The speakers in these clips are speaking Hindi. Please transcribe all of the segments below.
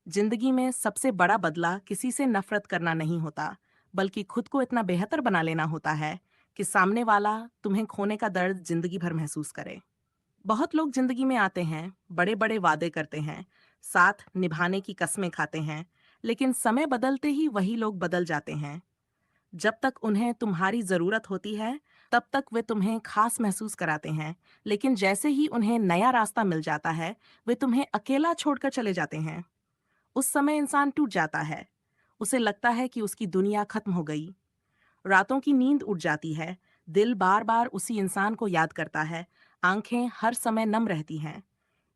जिंदगी में सबसे बड़ा बदला किसी से नफरत करना नहीं होता, बल्कि खुद को इतना बेहतर बना लेना होता है कि सामने वाला तुम्हें खोने का दर्द जिंदगी भर महसूस करे। बहुत लोग जिंदगी में आते हैं, बड़े बड़े वादे करते हैं, साथ निभाने की कस्में खाते हैं, लेकिन समय बदलते ही वही लोग बदल जाते हैं। जब तक उन्हें तुम्हारी जरूरत होती है, तब तक वे तुम्हें खास महसूस कराते हैं, लेकिन जैसे ही उन्हें नया रास्ता मिल जाता है, वे तुम्हें अकेला छोड़कर चले जाते हैं। उस समय इंसान टूट जाता है। उसे लगता है कि उसकी दुनिया खत्म हो गई। रातों की नींद उड़ जाती है। दिल बार बार उसी इंसान को याद करता है। आंखें हर समय नम रहती हैं।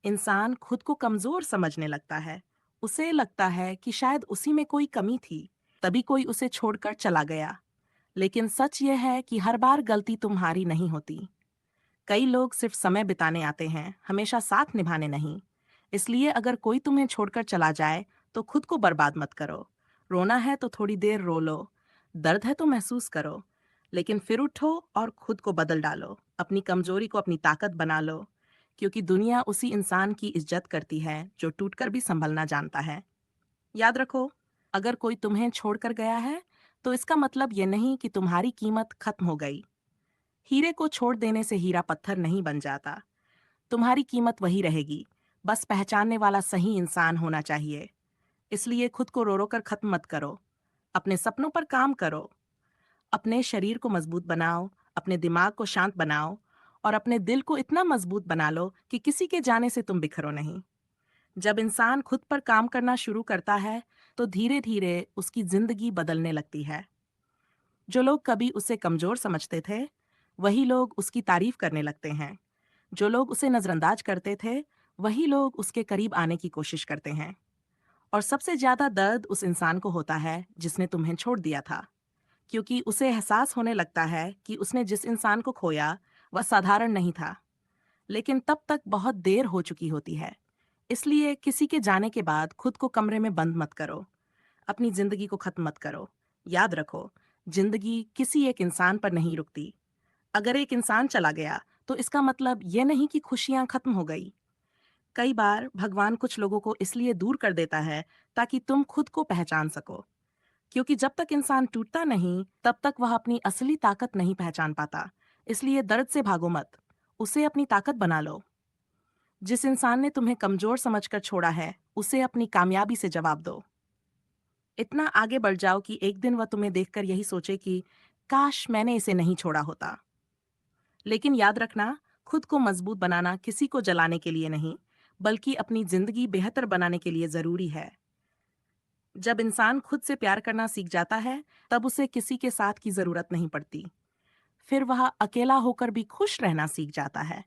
इंसान खुद को कमजोर समझने लगता है। उसे लगता है कि शायद उसी में कोई कमी थी, तभी कोई उसे छोड़कर चला गया। लेकिन सच यह है कि हर बार गलती तुम्हारी नहीं होती। कई लोग सिर्फ समय बिताने आते हैं, हमेशा साथ निभाने नहीं। इसलिए अगर कोई तुम्हें छोड़कर चला जाए, तो खुद को बर्बाद मत करो। रोना है तो थोड़ी देर रो लो, दर्द है तो महसूस करो, लेकिन फिर उठो और खुद को बदल डालो। अपनी कमजोरी को अपनी ताकत बना लो, क्योंकि दुनिया उसी इंसान की इज्जत करती है जो टूटकर भी संभलना जानता है। याद रखो, अगर कोई तुम्हें छोड़कर गया है, तो इसका मतलब ये नहीं कि तुम्हारी कीमत खत्म हो गई। हीरे को छोड़ देने से हीरा पत्थर नहीं बन जाता। तुम्हारी कीमत वही रहेगी, बस पहचानने वाला सही इंसान होना चाहिए। इसलिए खुद को रो रो कर खत्म मत करो। अपने सपनों पर काम करो। अपने शरीर को मजबूत बनाओ, अपने दिमाग को शांत बनाओ, और अपने दिल को इतना मजबूत बना लो कि किसी के जाने से तुम बिखरो नहीं। जब इंसान खुद पर काम करना शुरू करता है, तो धीरे धीरे उसकी जिंदगी बदलने लगती है। जो लोग कभी उसे कमजोर समझते थे, वही लोग उसकी तारीफ करने लगते हैं। जो लोग उसे नजरअंदाज करते थे, वही लोग उसके करीब आने की कोशिश करते हैं। और सबसे ज्यादा दर्द उस इंसान को होता है जिसने तुम्हें छोड़ दिया था, क्योंकि उसे एहसास होने लगता है कि उसने जिस इंसान को खोया, वह साधारण नहीं था। लेकिन तब तक बहुत देर हो चुकी होती है। इसलिए किसी के जाने के बाद खुद को कमरे में बंद मत करो। अपनी जिंदगी को खत्म मत करो। याद रखो, जिंदगी किसी एक इंसान पर नहीं रुकती। अगर एक इंसान चला गया, तो इसका मतलब ये नहीं कि खुशियां खत्म हो गई। कई बार भगवान कुछ लोगों को इसलिए दूर कर देता है, ताकि तुम खुद को पहचान सको। क्योंकि जब तक इंसान टूटता नहीं, तब तक वह अपनी असली ताकत नहीं पहचान पाता। इसलिए दर्द से भागो मत, उसे अपनी ताकत बना लो। जिस इंसान ने तुम्हें कमजोर समझकर छोड़ा है, उसे अपनी कामयाबी से जवाब दो। इतना आगे बढ़ जाओ कि एक दिन वह तुम्हें देखकर यही सोचे कि काश मैंने इसे नहीं छोड़ा होता। लेकिन याद रखना, खुद को मजबूत बनाना किसी को जलाने के लिए नहीं, बल्कि अपनी जिंदगी बेहतर बनाने के लिए जरूरी है। जब इंसान खुद से प्यार करना सीख जाता है, तब उसे किसी के साथ की जरूरत नहीं पड़ती। फिर वह अकेला होकर भी खुश रहना सीख जाता है।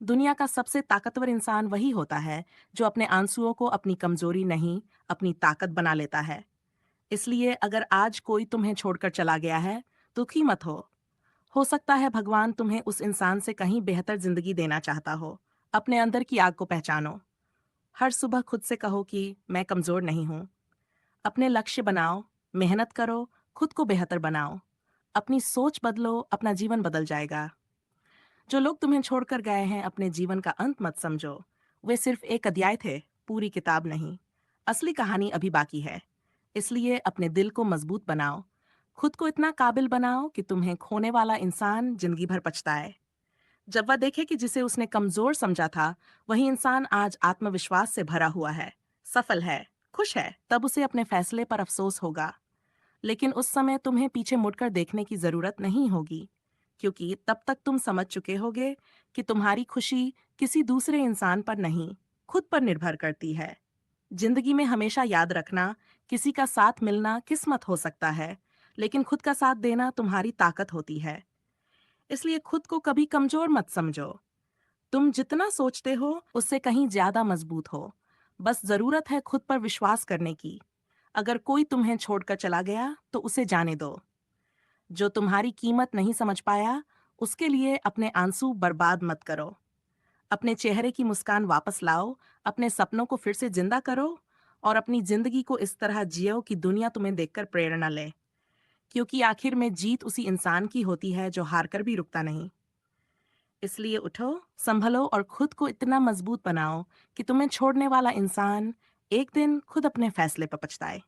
दुनिया का सबसे ताकतवर इंसान वही होता है जो अपने आंसुओं को अपनी कमजोरी नहीं, अपनी ताकत बना लेता है। इसलिए अगर आज कोई तुम्हें छोड़कर चला गया है, दुखी मत हो। हो सकता है भगवान तुम्हें उस इंसान से कहीं बेहतर जिंदगी देना चाहता हो। अपने अंदर की आग को पहचानो। हर सुबह खुद से कहो कि मैं कमजोर नहीं हूँ। अपने लक्ष्य बनाओ, मेहनत करो, खुद को बेहतर बनाओ। अपनी सोच बदलो, अपना जीवन बदल जाएगा। जो लोग तुम्हें छोड़कर गए हैं, अपने जीवन का अंत मत समझो। वे सिर्फ एक अध्याय थे, पूरी किताब नहीं। असली कहानी अभी बाकी है। इसलिए अपने दिल को मजबूत बनाओ। खुद को इतना काबिल बनाओ कि तुम्हें खोने वाला इंसान जिंदगी भर पछताए। जब वह देखे कि जिसे उसने कमजोर समझा था, वही इंसान आज आत्मविश्वास से भरा हुआ है, सफल है, खुश है, तब उसे अपने फैसले पर अफसोस होगा। लेकिन उस समय तुम्हें पीछे मुड़कर देखने की जरूरत नहीं होगी, क्योंकि तब तक तुम समझ चुके होगे कि तुम्हारी खुशी किसी दूसरे इंसान पर नहीं, खुद पर निर्भर करती है। जिंदगी में हमेशा याद रखना, किसी का साथ मिलना किस्मत हो सकता है, लेकिन खुद का साथ देना तुम्हारी ताकत होती है। इसलिए खुद को कभी कमजोर मत समझो। तुम जितना सोचते हो, उससे कहीं ज्यादा मजबूत हो। बस जरूरत है खुद पर विश्वास करने की। अगर कोई तुम्हें छोड़कर चला गया, तो उसे जाने दो। जो तुम्हारी कीमत नहीं समझ पाया, उसके लिए अपने आंसू बर्बाद मत करो। अपने चेहरे की मुस्कान वापस लाओ, अपने सपनों को फिर से जिंदा करो, और अपनी जिंदगी को इस तरह जियो कि दुनिया तुम्हें देखकर प्रेरणा ले। क्योंकि आखिर में जीत उसी इंसान की होती है जो हार कर भी रुकता नहीं। इसलिए उठो, संभलो और खुद को इतना मजबूत बनाओ कि तुम्हें छोड़ने वाला इंसान एक दिन खुद अपने फैसले पर पछताए।